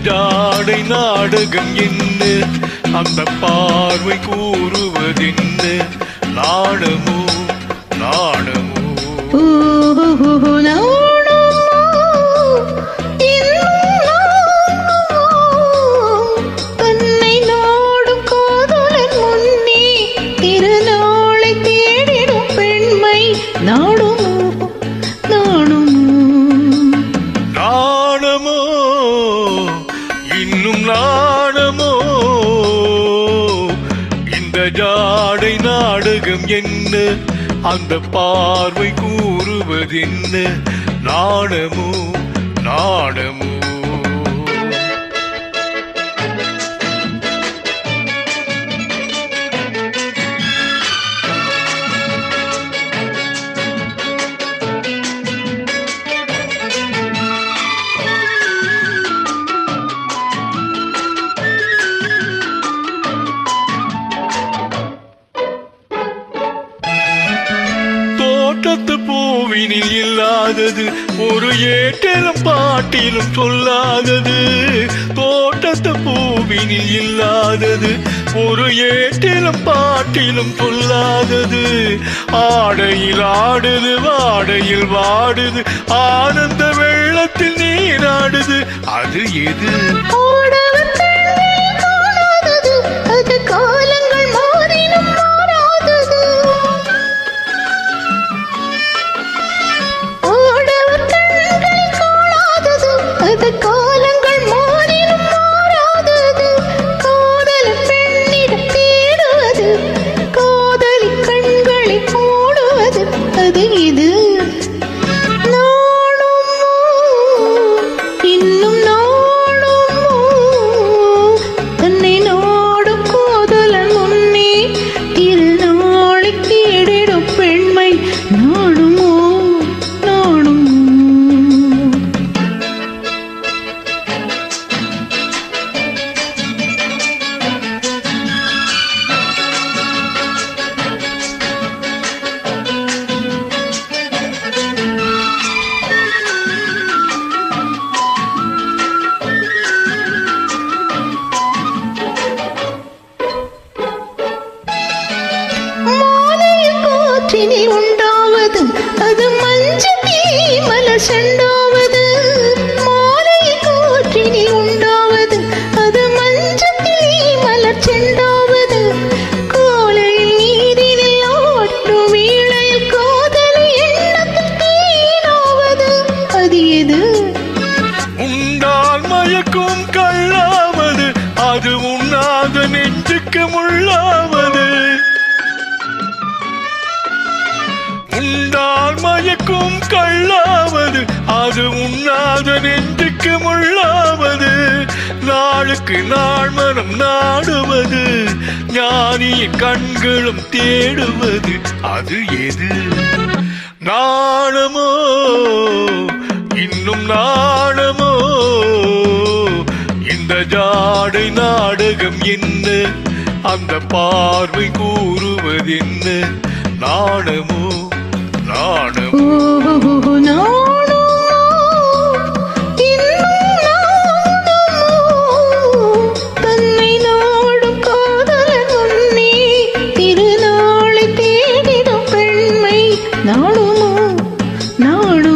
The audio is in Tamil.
ஜாடை நாடகம் என்ன, அந்த பார்வை கூறுவதென்ன, நாணமோ நாணமோ தன்னை நாடும் காதலன் முன்னே திருநாளை தேடிடும் பெண்மை நாடுமோ நாணமோ இன்னும் நாணமோ, இந்த ஜாடை நாடகம் என்ன, அந்த பார்வை கூறுவதென்ன, நாணமோ நாணமோ. தோட்டத்து பூவினில் இல்லாதது ஒரு ஏட்டிலும் பாட்டிலும் சொல்லாதது, தோட்டத்து பூவினில் இல்லாதது ஒரு ஏட்டிலும் பாட்டிலும் சொல்லாதது, ஆடையில் ஆடுது வாடையில் வாடுது, ஆனந்த வெள்ளத்தில் நீராடுது, அது எது? அது காலங்கள் மாறினும் மாறாதது, ஆடவர் கண்களை காணாதது, அது காலங்கள் மாறினும் மாறாதது, காதல் பெண்ணிடம் தேடுவது, காதலி கண்களை மூடுவது, அது இது? இன்னும் நாணுமோ தன்னை நாடும் காதலன் முன்னே திருநாளை தேடிடும் பெண்மை நாணுமோ நாணுமோ. காற்றினில் உண்டாவது அது மஞ்சள் மலர் செண்டாவது, மாலை காற்றினில் உண்டாவது அது மஞ்சள் மலர் செண்டாவது, காலையில் நீரினில் ஆட்டும் வீழையில் காதலை எண்ணத்தில் தேனாவது, அது எது? உண்டால் மயக்கும் கள்ளாவது, அது உண்ணாத நெஞ்சுக்கு முள்ளாவது, உண்டால் மயக்கும் கள்ளாவது, அது உண்ணாத நெஞ்சுக்கு முள்ளாவது, நாளுக்கு நாள் மனம் நாடுவது, ஞானியின் கண்களும் தேடுவது, அது எது? நாணமோ இன்னும் நாணமோ, இந்த ஜாடை நாடகம் என்ன, அந்த பார்வை கூறுவதென்ன, நாணமோ நாணமோ. தன்னை நாடும் காதலன் முன்னே திருநாளை தேடிடும் பெண்மை நாடுமோ நாடு